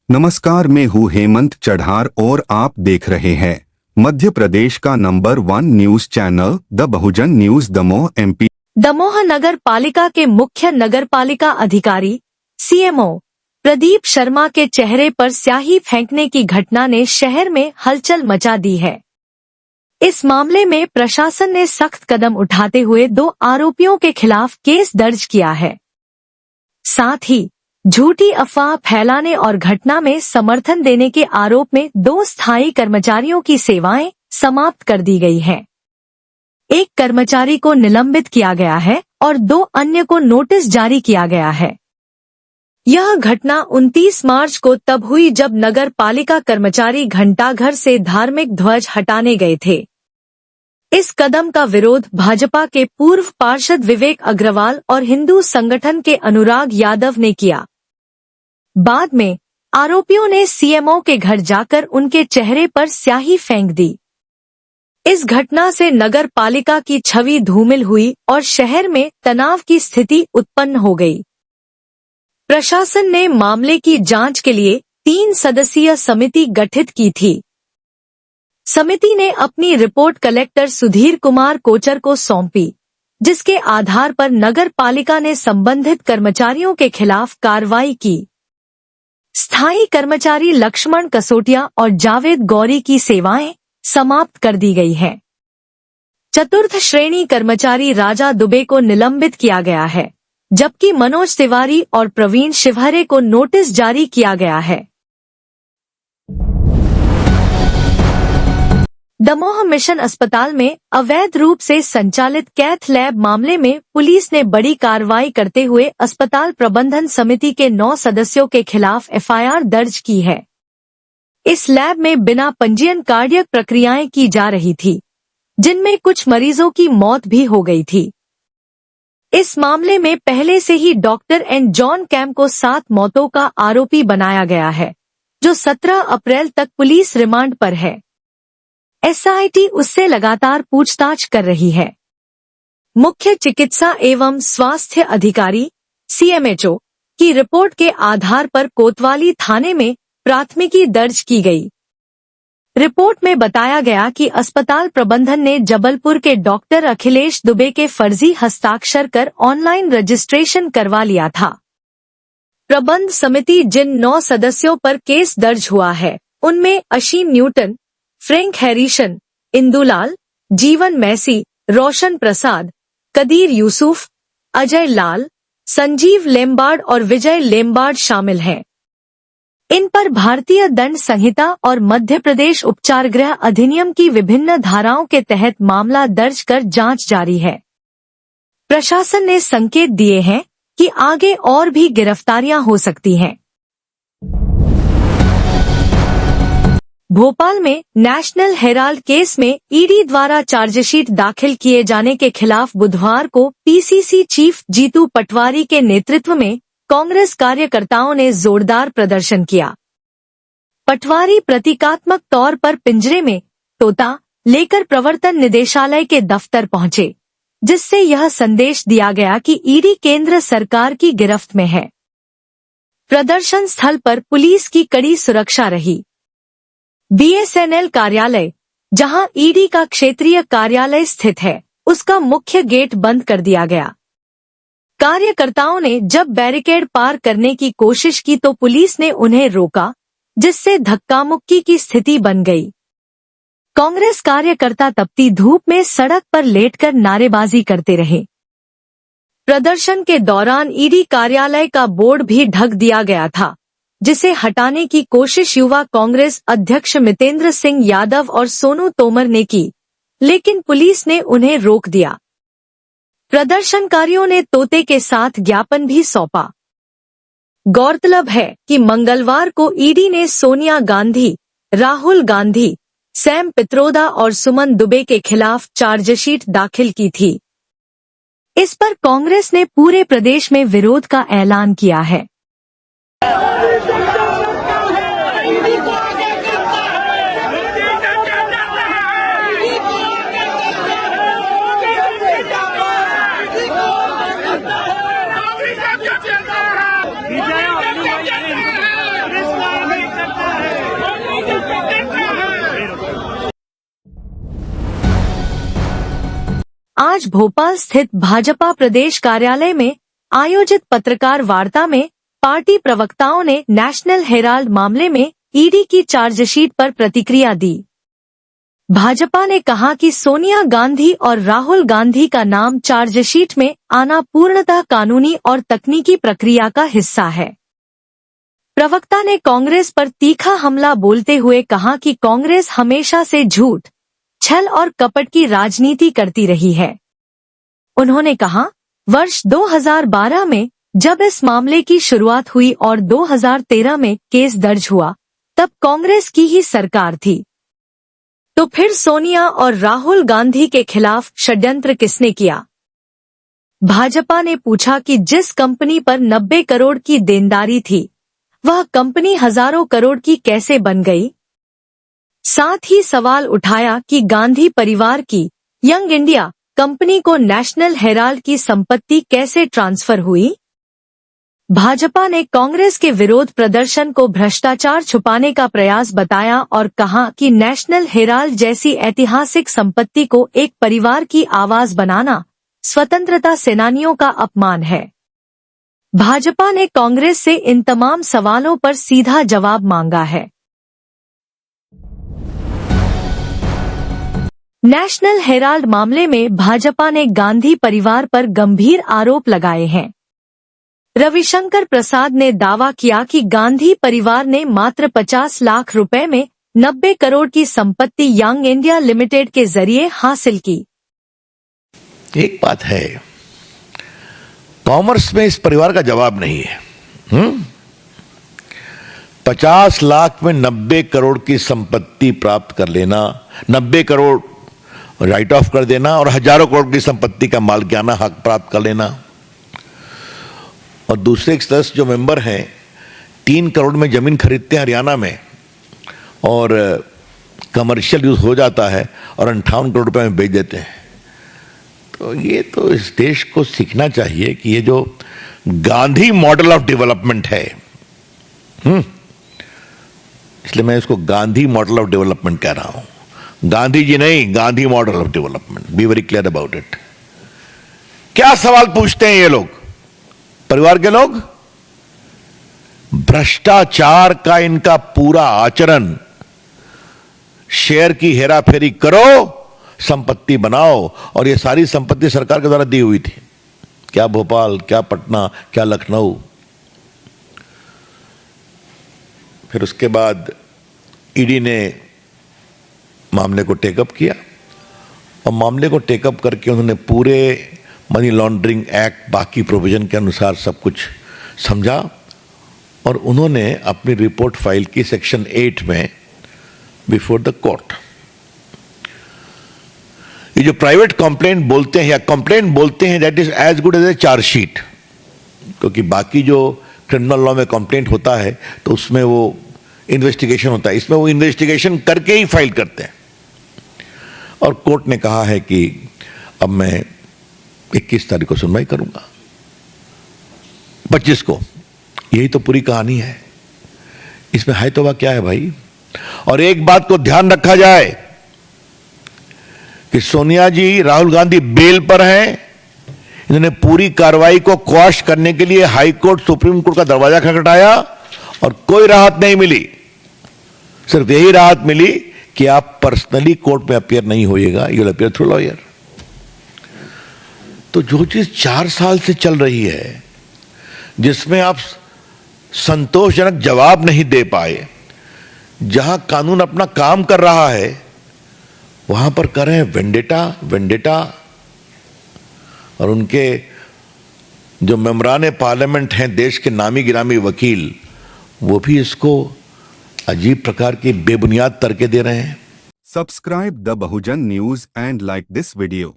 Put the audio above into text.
नमस्कार, मैं हूँ हेमंत चढ़ार और आप देख रहे हैं मध्य प्रदेश का नंबर 1 news channel the Bahujan news Damoh MP. Damoh नगर पालिका के मुख्य नगर पालिका अधिकारी सीएमओ प्रदीप शर्मा के चेहरे पर स्याही फेंकने की घटना ने शहर में हलचल मचा दी है। इस मामले में प्रशासन ने सख्त कदम उठाते हुए 2 आरोपियों के खिलाफ केस दर्ज किया है। साथ ही झूठी अफवाह फैलाने और घटना में समर्थन देने के आरोप में 2 स्थायी कर्मचारियों की सेवाएं समाप्त कर दी गई हैं। एक कर्मचारी को निलंबित किया गया है और 2 अन्य को नोटिस जारी किया गया है। यह घटना 29 मार्च को तब हुई जब नगर पालिका कर्मचारी घंटाघर से धार्मिक ध्वज हटाने गए थे। इस कदम का विरोध भाजपा के पूर्व पार्षद विवेक अग्रवाल और हिंदू संगठन के अनुराग यादव ने किया। बाद में आरोपियों ने सीएमओ के घर जाकर उनके चेहरे पर स्याही फेंक दी। इस घटना से नगर पालिका की छवि धूमिल हुई और शहर में तनाव की स्थिति उत्पन्न हो गई। प्रशासन ने मामले की जांच के लिए 3 सदस्यीय समिति गठित की थी। समिति ने अपनी रिपोर्ट कलेक्टर सुधीर कुमार कोचर को सौंपी, जिसके आधार पर नगर पालिका ने संबंधित कर्मचारियों के खिलाफ कार्रवाई की। स्थायी कर्मचारी लक्ष्मण कसोटिया और जावेद गौरी की सेवाएं समाप्त कर दी गई है। चतुर्थ श्रेणी कर्मचारी राजा दुबे को निलंबित किया गया है, जबकि मनोज तिवारी और प्रवीण शिवहरे को नोटिस जारी किया गया है। दमोह मिशन अस्पताल में अवैध रूप से संचालित कैथ लैब मामले में पुलिस ने बड़ी कार्रवाई करते हुए अस्पताल प्रबंधन समिति के 9 सदस्यों के खिलाफ एफआईआर दर्ज की है। इस लैब में बिना पंजीयन कार्डियक प्रक्रियाएं की जा रही थी, जिनमें कुछ मरीजों की मौत भी हो गई थी। इस मामले में पहले से ही डॉक्टर एन जॉन कैम को 7 मौतों का आरोपी बनाया गया है, जो 17 अप्रैल तक पुलिस रिमांड पर है। एसआईटी उससे लगातार पूछताछ कर रही है। मुख्य चिकित्सा एवं स्वास्थ्य अधिकारी सीएमएचओ की रिपोर्ट के आधार पर कोतवाली थाने में प्राथमिकी दर्ज की गई। रिपोर्ट में बताया गया कि अस्पताल प्रबंधन ने जबलपुर के डॉक्टर अखिलेश दुबे के फर्जी हस्ताक्षर कर ऑनलाइन रजिस्ट्रेशन करवा लिया था। प्रबंध समिति जिन 9 सदस्यों पर केस दर्ज हुआ है, उनमें Ashim Newton, Frank Harrison, Indulal, जीवन मैसी, रोशन प्रसाद, कदीर यूसुफ, अजय लाल, संजीव लेम्बार्ड और विजय लेम्बार्ड शामिल हैं। इन पर भारतीय दंड संहिता और मध्य प्रदेश उपचार गृह अधिनियम की विभिन्न धाराओं के तहत मामला दर्ज कर जांच जारी है। प्रशासन ने संकेत दिए हैं कि आगे और भी गिरफ्तारियां हो सकती हैं। भोपाल में नेशनल हेराल्ड केस में ईडी द्वारा चार्जशीट दाखिल किए जाने के खिलाफ बुधवार को पीसीसी चीफ जीतू पटवारी के नेतृत्व में कांग्रेस कार्यकर्ताओं ने जोरदार प्रदर्शन किया। पटवारी प्रतीकात्मक तौर पर पिंजरे में तोता लेकर प्रवर्तन निदेशालय के दफ्तर पहुंचे, जिससे यह संदेश दिया गया कि ईडी केंद्र सरकार की गिरफ्त में है। प्रदर्शन स्थल पर पुलिस की कड़ी सुरक्षा रही। बीएसएनएल कार्यालय, जहां ईडी का क्षेत्रीय कार्यालय स्थित है, उसका मुख्य गेट बंद कर दिया गया। कार्यकर्ताओं ने जब बैरिकेड पार करने की कोशिश की तो पुलिस ने उन्हें रोका, जिससे धक्का मुक्की की स्थिति बन गई। कांग्रेस कार्यकर्ता तपती धूप में सड़क पर लेटकर नारेबाजी करते रहे। प्रदर्शन के दौरान ईडी कार्यालय का बोर्ड भी ढक दिया गया था, जिसे हटाने की कोशिश युवा कांग्रेस अध्यक्ष मितेंद्र सिंह यादव और सोनू तोमर ने की, लेकिन पुलिस ने उन्हें रोक दिया। प्रदर्शनकारियों ने तोते के साथ ज्ञापन भी सौंपा। गौरतलब है कि मंगलवार को ईडी ने सोनिया गांधी, राहुल गांधी, सैम पित्रोदा और सुमन दुबे के खिलाफ चार्जशीट दाखिल की थी। इस पर कांग्रेस ने पूरे प्रदेश में विरोध का ऐलान किया है। आज भोपाल स्थित भाजपा प्रदेश कार्यालय में आयोजित पत्रकार वार्ता में पार्टी प्रवक्ताओं ने नेशनल हेराल्ड मामले में ईडी की चार्जशीट पर प्रतिक्रिया दी। भाजपा ने कहा कि सोनिया गांधी और राहुल गांधी का नाम चार्जशीट में आना पूर्णतः कानूनी और तकनीकी प्रक्रिया का हिस्सा है। प्रवक्ता ने कांग्रेस पर तीखा हमला बोलते हुए कहा कि कांग्रेस हमेशा से झूठ, छल और कपट की राजनीति करती रही है। उन्होंने कहा, वर्ष 2012 में जब इस मामले की शुरुआत हुई और 2013 में केस दर्ज हुआ, तब कांग्रेस की ही सरकार थी। तो फिर सोनिया और राहुल गांधी के खिलाफ षड्यंत्र किसने किया? भाजपा ने पूछा कि जिस कंपनी पर 90 करोड़ की देनदारी थी, वह कंपनी हजारों करोड़ की कैसे बन गई? साथ ही सवाल उठाया कि गांधी परिवार की यंग इंडिया कंपनी को नेशनल हेराल्ड की संपत्ति कैसे ट्रांसफर हुई? भाजपा ने कांग्रेस के विरोध प्रदर्शन को भ्रष्टाचार छुपाने का प्रयास बताया और कहा कि नेशनल हेराल्ड जैसी ऐतिहासिक संपत्ति को एक परिवार की आवाज बनाना स्वतंत्रता सेनानियों का अपमान है। भाजपा ने कांग्रेस से इन तमाम सवालों पर सीधा जवाब मांगा है। नेशनल हेराल्ड मामले में भाजपा ने गांधी परिवार पर गंभीर आरोप लगाए हैं। रविशंकर प्रसाद ने दावा किया कि गांधी परिवार ने मात्र 50 लाख रुपए में 90 करोड़ की संपत्ति यंग इंडिया लिमिटेड के जरिए हासिल की। एक बात है, कॉमर्स में इस परिवार का जवाब नहीं है। 50 लाख में 90 करोड़ की संपत्ति प्राप्त कर लेना, 90 करोड़ राइट ऑफ कर देना और हजारों करोड़ की संपत्ति का मालिकाना हक प्राप्त कर लेना। और दूसरे एक सदस्य जो मेंबर हैं 3 करोड़ में जमीन खरीदते हैं हरियाणा में और कमर्शियल यूज हो जाता है और 58 करोड़ रुपए में बेच देते हैं। तो ये तो इस देश को सीखना चाहिए कि ये जो गांधी मॉडल ऑफ डेवलपमेंट है, इसलिए मैं इसको गांधी मॉडल ऑफ डेवलपमेंट कह रहा हूं। गांधी जी नहीं, Gandhi model of development. Be very clear about it. क्या सवाल पूछते हैं ये लोग, परिवार के लोग? भ्रष्टाचार का इनका पूरा आचरण, शेयर की हेराफेरी करो, संपत्ति बनाओ, और ये सारी संपत्ति सरकार के द्वारा दी हुई थी। क्या भोपाल, क्या पटना, क्या लखनऊ। फिर उसके बाद ईडी ने मामले को टेकअप किया और मामले को टेकअप करके उन्होंने पूरे मनी लॉन्ड्रिंग एक्ट, बाकी प्रोविजन के अनुसार सब कुछ समझा और उन्होंने अपनी रिपोर्ट फाइल की सेक्शन 8 में बिफोर द कोर्ट। ये जो प्राइवेट कंप्लेंट बोलते हैं या कंप्लेंट बोलते हैं, that is as good as a charge sheet, क्योंकि बाकी जो क्रिमिनल लॉ में कंप्लेंट होता है तो उसमें वो इन्वेस्टिगेशन होता है, इसमें वो इन्वेस्टिगेशन करके ही फाइल करते हैं। और कोर्ट ने कहा है कि अब मैं 21 तारीख को सुनवाई करूंगा, 25 को। यही तो पूरी कहानी है। इसमें है तो क्या है भाई? और एक बात को ध्यान रखा जाए कि सोनिया जी, राहुल गांधी बेल पर हैं। इन्होंने पूरी कार्रवाई को क्वाश करने के लिए हाई कोर्ट, सुप्रीम कोर्ट का दरवाजा खटखटाया और कोई राहत नहीं मिली। सिर्फ यही राहत मिली कि आप पर्सनली कोर्ट में अपीयर नहीं होइएगा, you will appear through lawyer. तो जो चीज 4 साल से चल रही है, जिसमें आप संतोषजनक जवाब नहीं दे पाए, जहां कानून अपना काम कर रहा है, वहां पर कर रहे हैं वेंडेटा। और उनके जो मेंबरान पार्लियामेंट हैं, देश के नामी गिरामी वकील, वो भी इसको अजीब प्रकार की बेबुनियाद तर्के दे रहे हैं। Subscribe the Bahujan news and like this video.